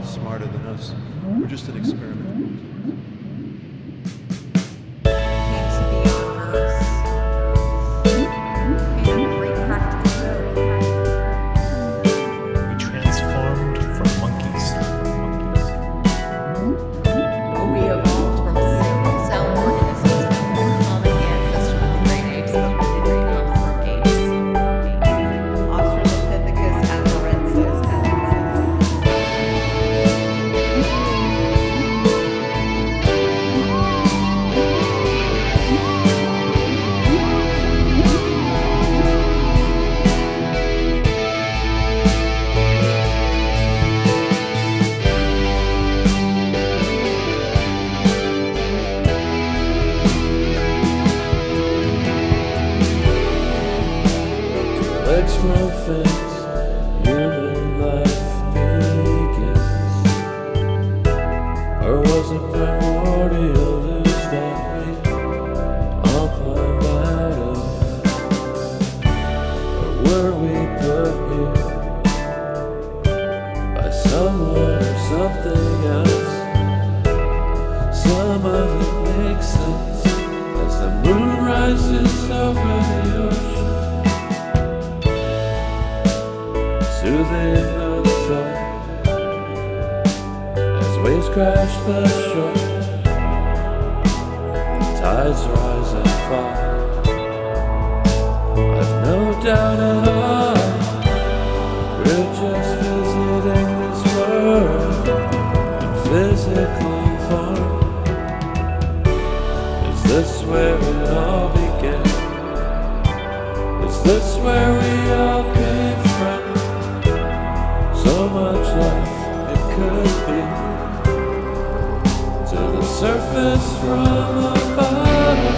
smarter than us. We're just an experiment. Legs from fence, human life begins. Or was it primordial is that we all climbed out of? Or were we put here by someone or something else? Some of it makes sense as the moon rises over the ocean. Soothing the sun as waves crash the shore, tides rise and fall. I've no doubt at all, we're just visiting this world in physical form. Is this where it all began? Is this where we all came from? So much life it could be, to the surface from the bottom.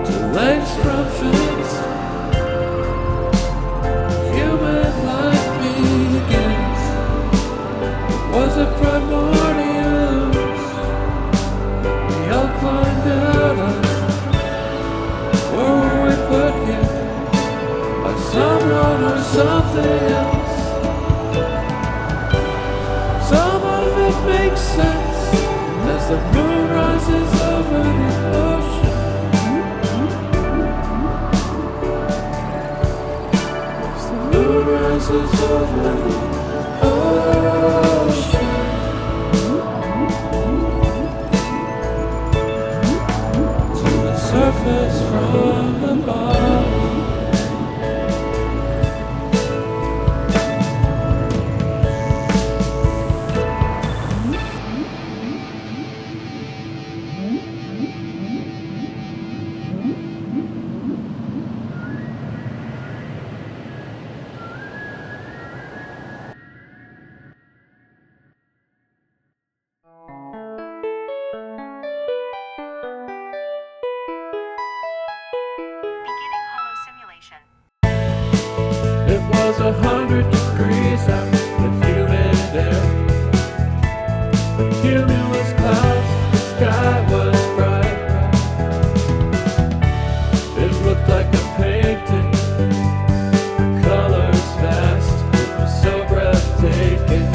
To legs from fins, was it primordials? We all climbed out of. Or were we put here by someone or something else? Some of it makes sense as the moon rises over the ocean. As the moon rises over the ocean. To the surface from the bottom. It was 100 degrees out with humid air. The cumulus clouds, the sky was bright. It looked like a painting, the colors fast. It was so breathtaking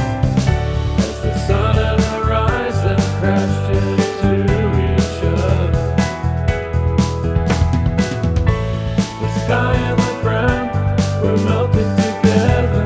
as the sun and horizon crashed into each other. The sky and the ground were melting together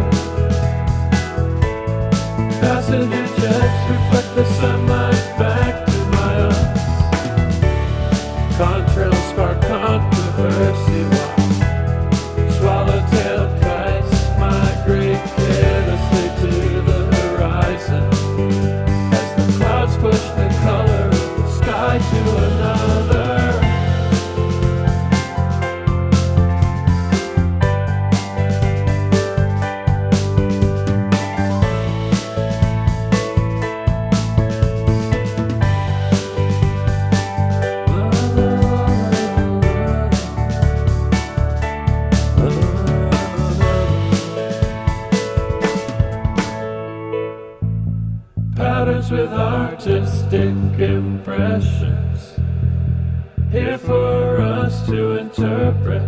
plastic impressions here for us to interpret.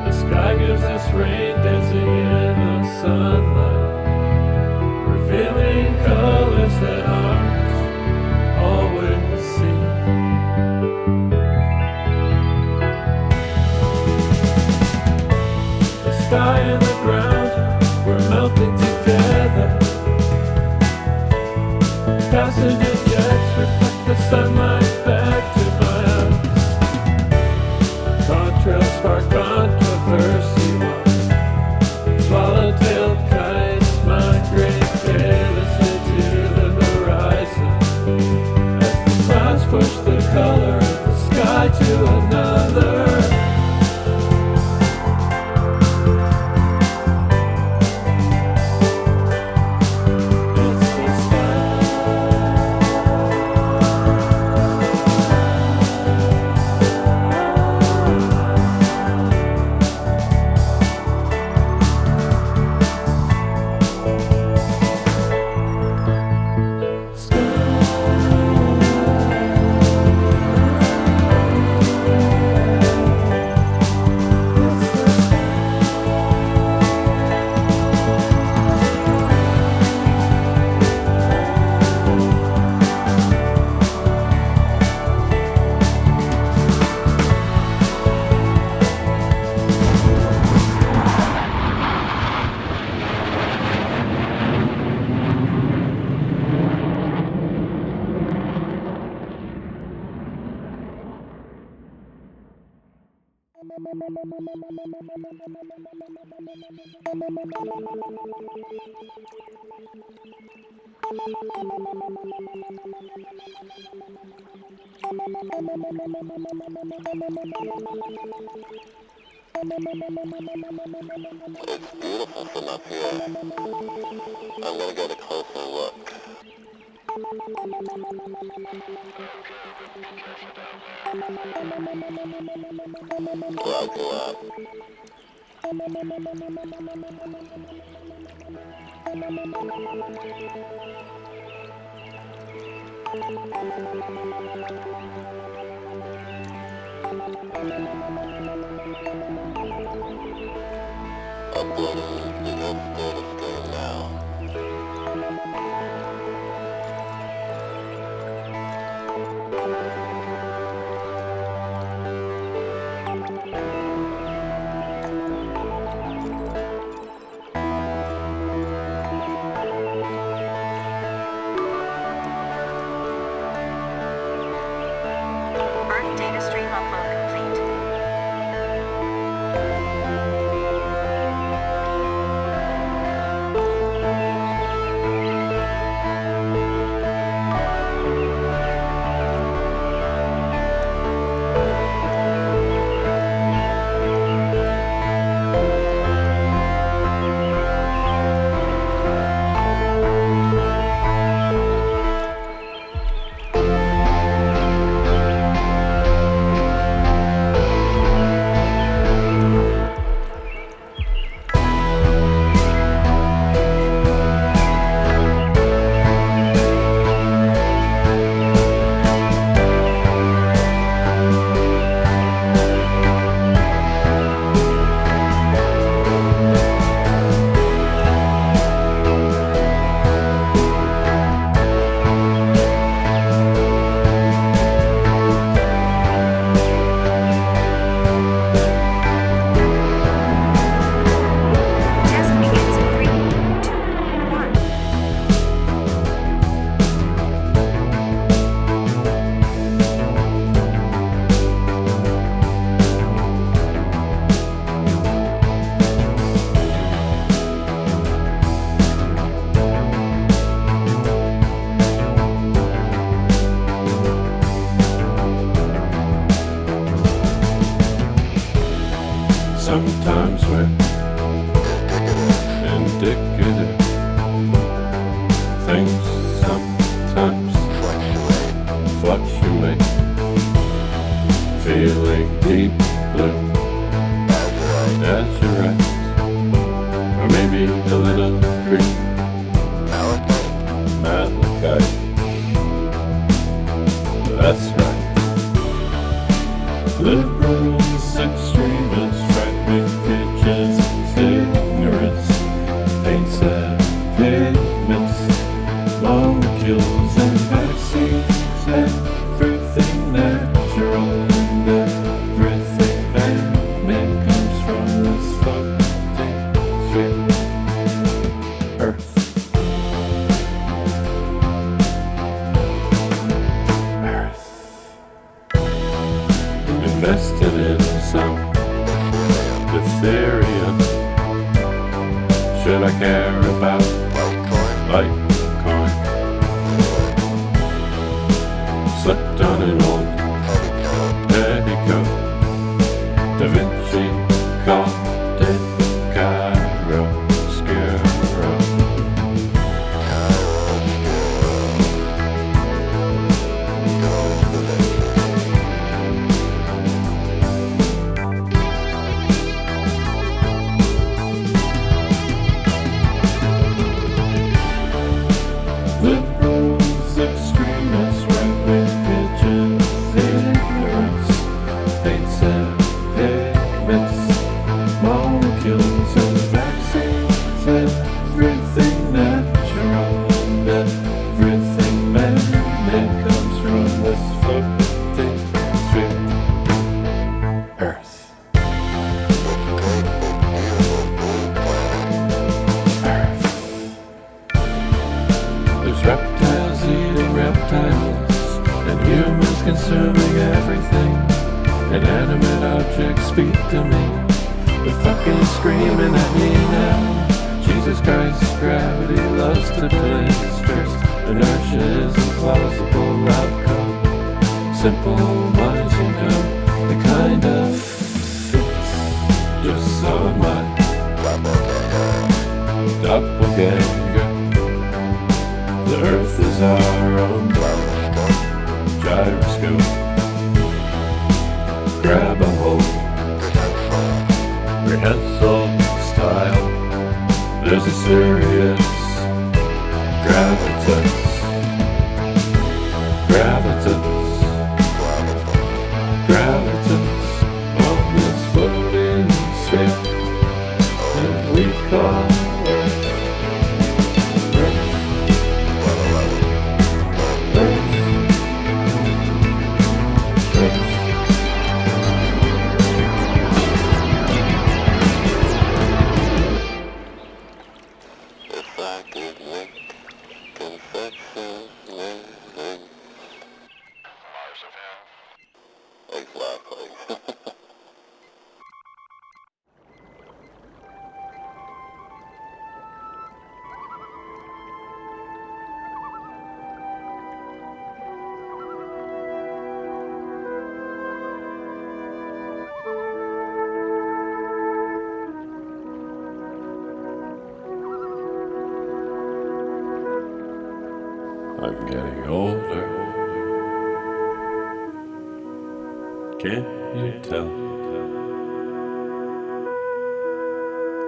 The sky gives us rain dancing in the sunlight, revealing colors that aren't always seen. The sky and the ground, we're melting together. Passenger jets reflect the sunlight back to my eyes. Contrails spark controversy. Swallowtail kites migrate carelessly to the horizon as the clouds push the color of the sky to another. It's beautiful from up here. I'm gonna get a closer look. Clouds a lot. Uploading the Earth data stream now. Earth data stream upload complete. Sometimes we're indicative. Things sometimes fluctuate. Feeling deep blue, azurite, or maybe a little green. That's right. Liberals, extremists, right-wing pigeons, ignorance, paints and pigments, molecules and vaccines, everything natural and everything man-made comes from this fucking sphere, Earth. Invested in some Ethereum. Should I care about Litecoin? Slept on an old petticoat. Da Vinci called it chiaroscuro. Liberals, extremists, right-wing pigeons, ignorance, paints and pigments, molecules and vaccines, everything natural and everything man-made comes from this floating sphere, Earth. There's reptiles eating reptiles, and humans consuming everything. Inanimate objects speak to me. They're fucking screaming at me now. Jesus Christ, gravity loves to play strict. Inertia is a plausible outcome. Simple ones, you know, the kind of fits just so much. Doppelganger. The Earth is our own gyroscope. Grab a hold, prehensile style. There's a serious gravitas, on this floating sphere that we call Earth. Exactly. I'm getting older. Can you tell?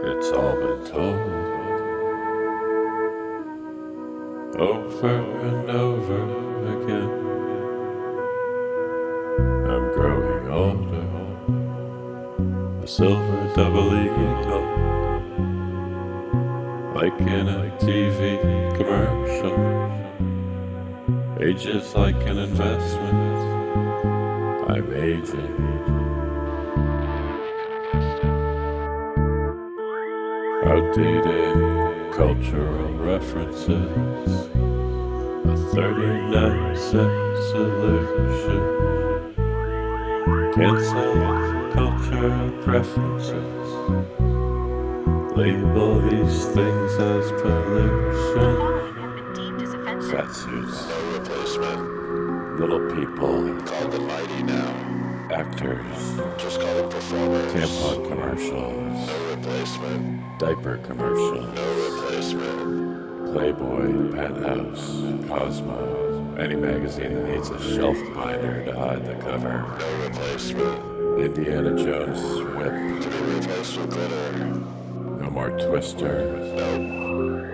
It's all been told over and over again. I'm growing older. A silver double eagle, like in a TV commercial. Age is like an investment. I'm aging. Outdated cultural references. A 39-cent solution. Cancel cultural preferences. Label these things as pollution. Deemed as offensive. Fat suits. No replacement. Little people. Call them mighty now. Actors. Just call them performers. Tampon commercials. No replacement. Diaper commercials. No replacement. Playboy, Penthouse, Cosmo. Any magazine that needs a shelf binder to hide the cover. No replacement. Indiana Jones whip. To be replaced with glitter. No more Twister. No.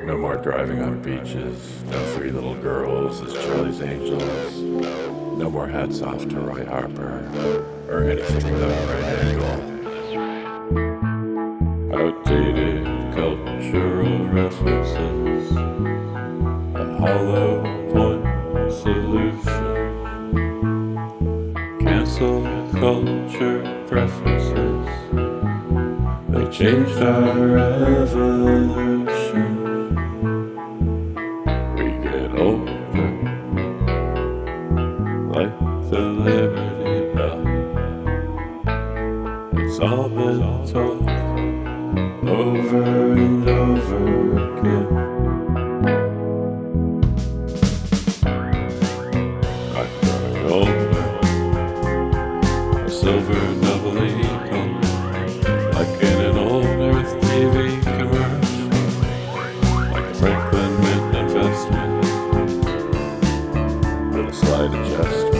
No more driving on beaches. No three little girls as Charlie's Angels. No. No more hats off to Roy Harper or anything without a right angle. Outdated cultural references, a hollow point solution. Cancel culture preferences, they changed our evolution. We get older, like the Liberty Bell. It's all been told over and over again. I'm growing older, a silver double eagle, like in an old Earth TV commercial, like a Franklin Mint investment, with a slight adjustment.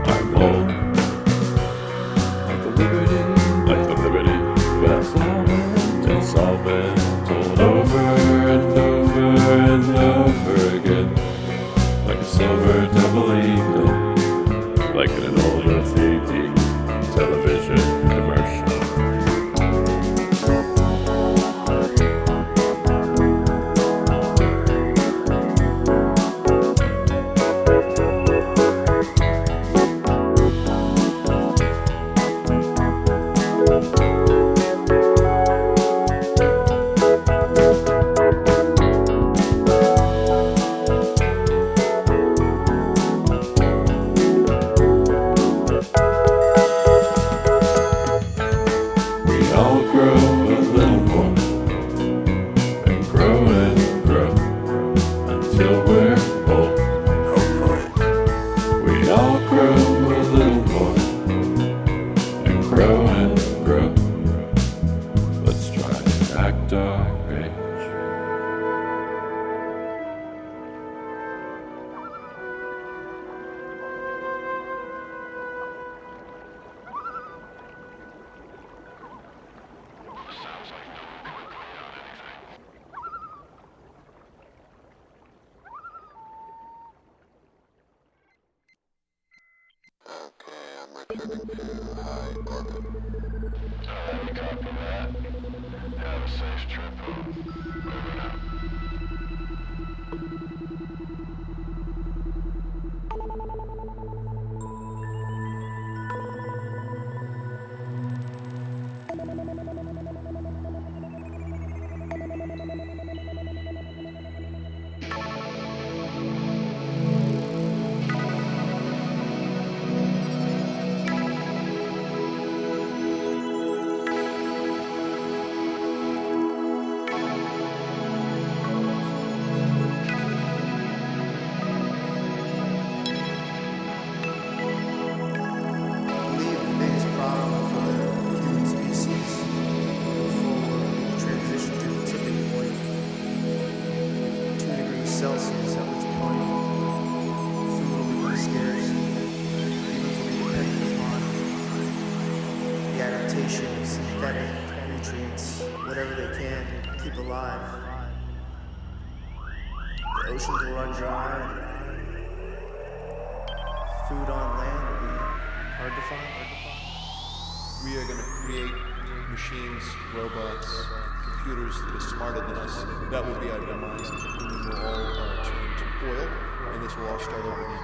I'm old, like the Liberty Bell. It's all been told over and over and over again, like a silver double eagle, like in an old Earth AD television commercial. We all grow a little more and grow until we're old. We all grow a little more and grow. Let's try to act our age. Okay, I'm returning to high orbit. Copy that. Have a safe trip home. Over now. Celsius, at which point food will become scarce, even for being dependent upon the adaptation of synthetic nutrients, whatever they can to keep alive. The oceans will run dry, and food on land will be hard to find. We are going to create machines, robots, computers that are smarter than us. That will be our demise. And then we'll all turn to oil, and this will all start over again.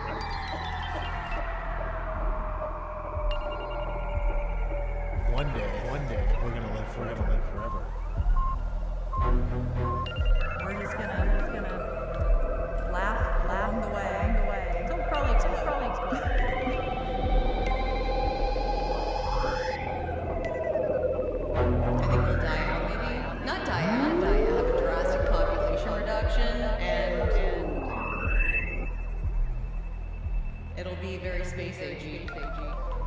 One day, we're gonna live forever. We're just gonna laugh the way. It'll probably explode. I think we'll die out, maybe. Not die out, but have a drastic population reduction, and it'll be very space agey,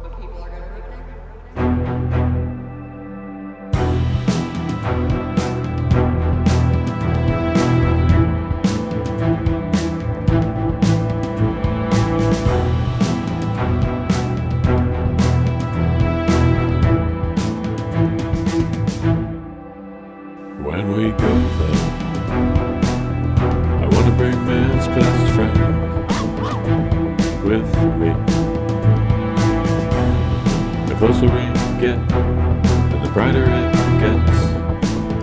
but people are gonna reconnect. When we go there, I wanna bring man's best friend. me. The closer we get, and the brighter it gets,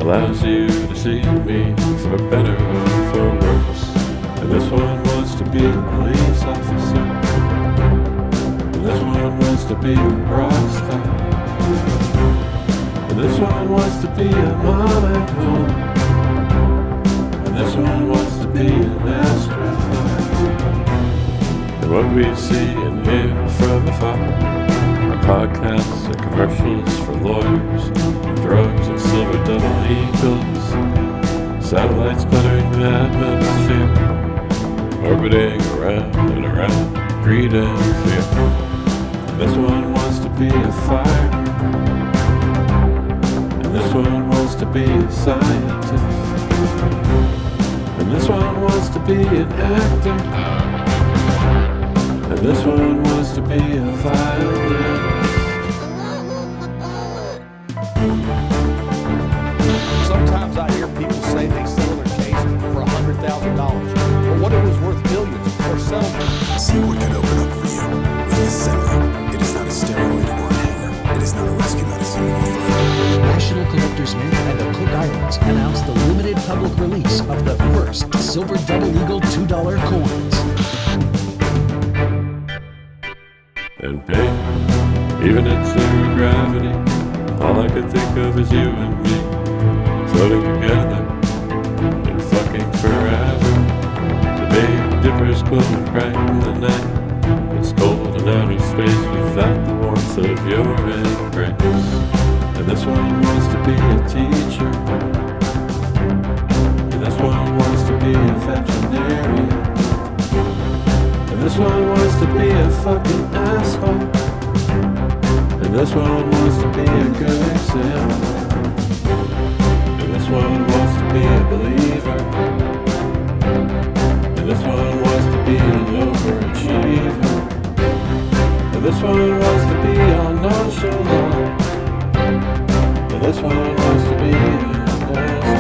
allows you to see me for better or for worse. And this one wants to be a police officer, and this one wants to be a rock star, and this one wants to be a mom at home, and this one wants to be an astronaut. And what we see and hear from afar are podcasts and commercials for lawyers, drugs and silver double eagles, satellites cluttering the atmosphere, orbiting around and around greed and fear. And this one wants to be a fireman, and this one wants to be a scientist, and this one wants to be an actor, and this one wants to be a violinist. Sometimes I hear people say they settle their case for $100,000, but what if it was worth millions or settlement? See what can open up for you with the Semi. It is not a steroid or an inhaler. It is not a rescue medicine or fun. National Collectors Mint and the Cook Islands announced the limited public release of the first Silver Double Eagle $2 coins. And pain, even at zero gravity, all I could think of is you and me, floating together and fucking forever. The Big Dipper's glowing bright in the night. It's cold in outer space without the warmth of your embrace. And this one wants to be a teacher, and this one wants to be a veterinarian, and this one wants to be a fucking asshole, and this one wants to be a good example, and this one wants to be a believer, and this one wants to be an overachiever, and this one wants to be all nonchalant, and this one wants to be an astronaut.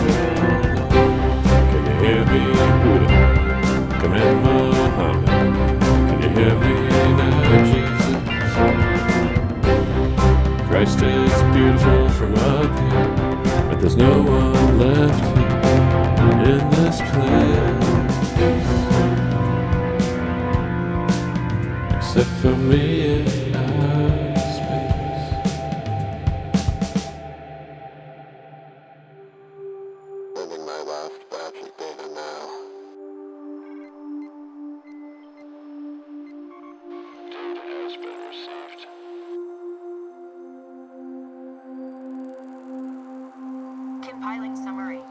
Can you hear me, Buddha? Come in, Muhammad. Can you hear me now, Jesus? Christ is beautiful from up here, but there's no one left here in this place, except for me in outer space. Sending my last batch of data now. Data has been received. Compiling summary.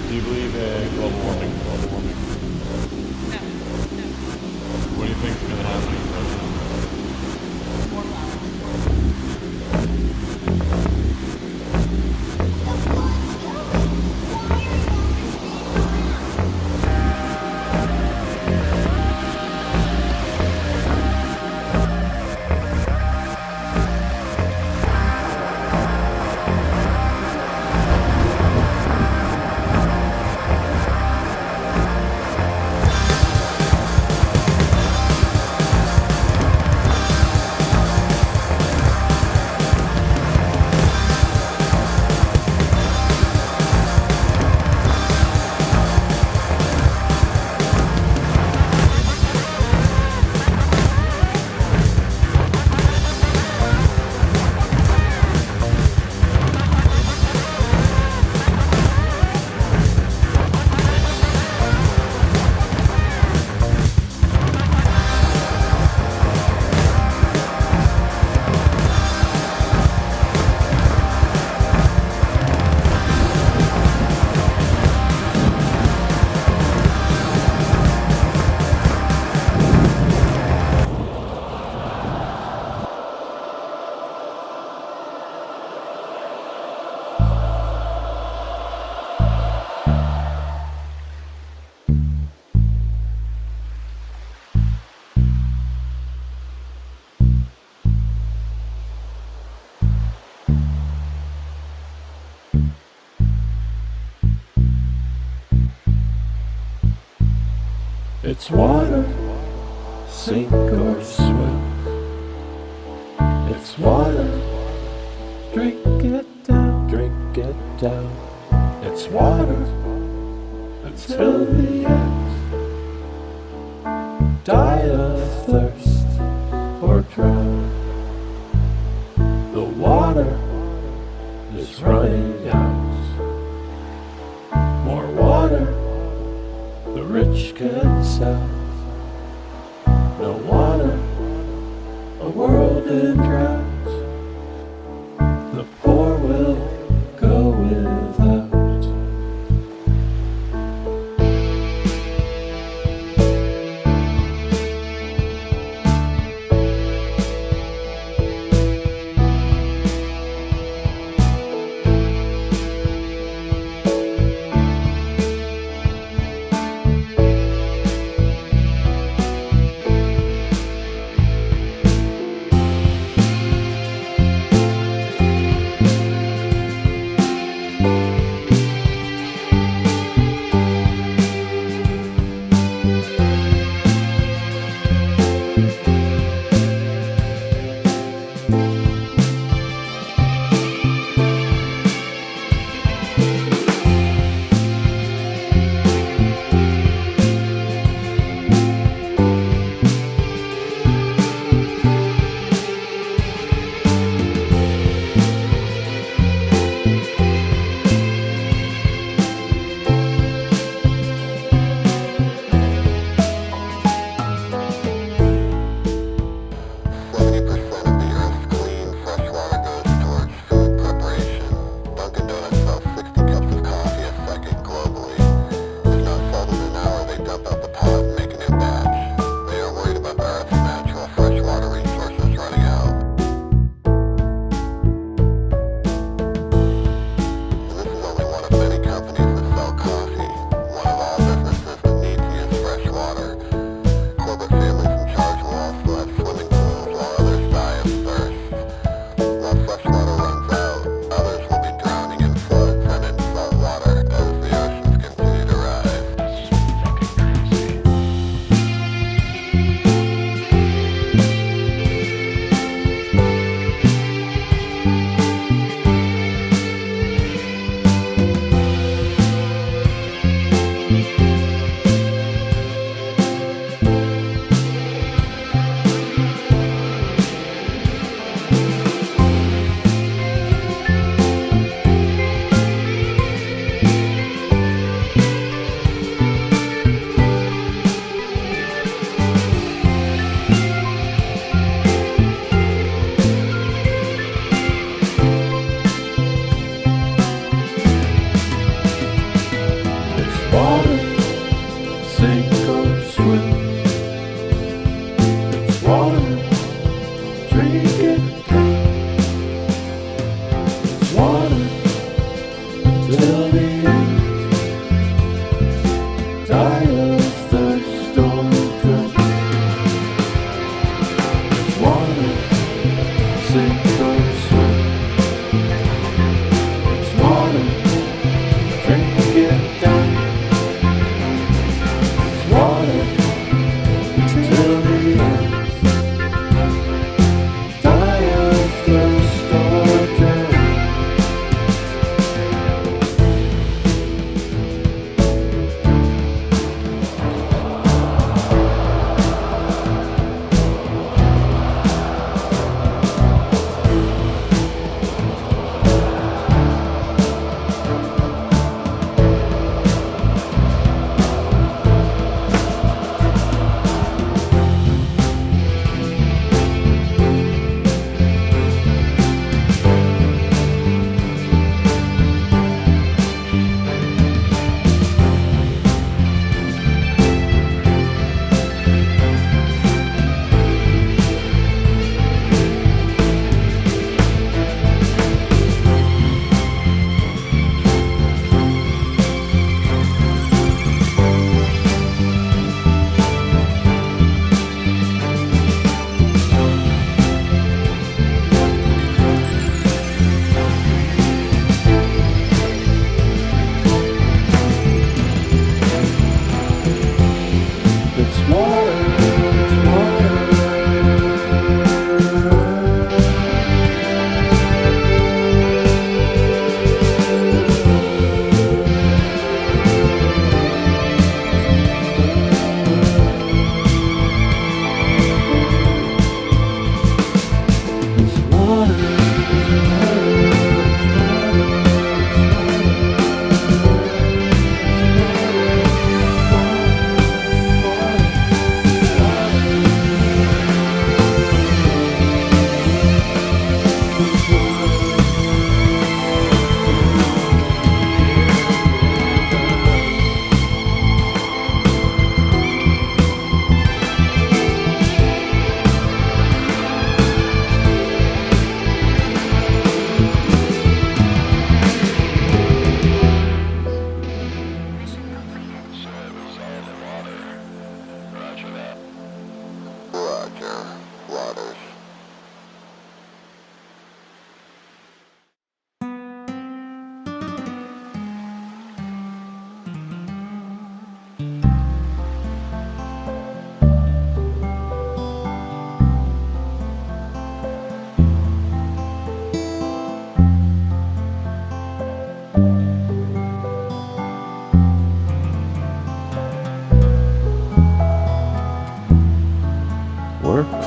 Do you believe in global warming? What do you think is going to happen in president? It's water, sink or swim. It's water, drink it down, drink it down. It's water until the end. Die of thirst or drown. The water is running out. More water the rich can sell. No water, a world in drought. The poor will go without.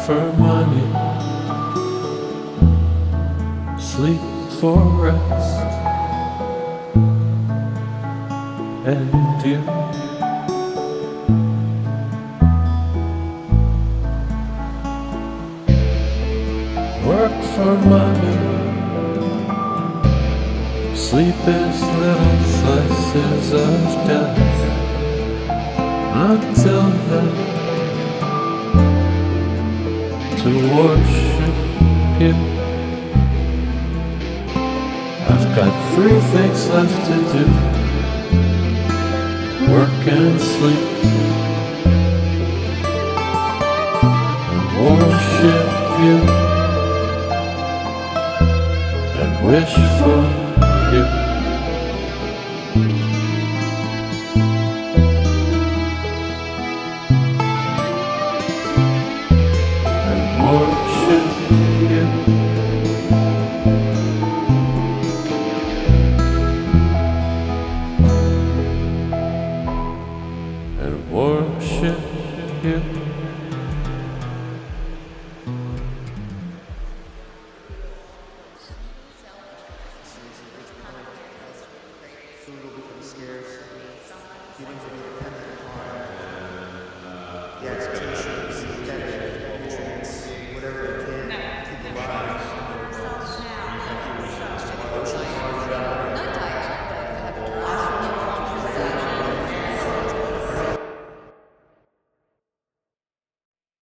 for money, sleep for rest, and you. Work for money, sleep is little slices of death. Until then, to worship you, I've got 3 things left to do: work and sleep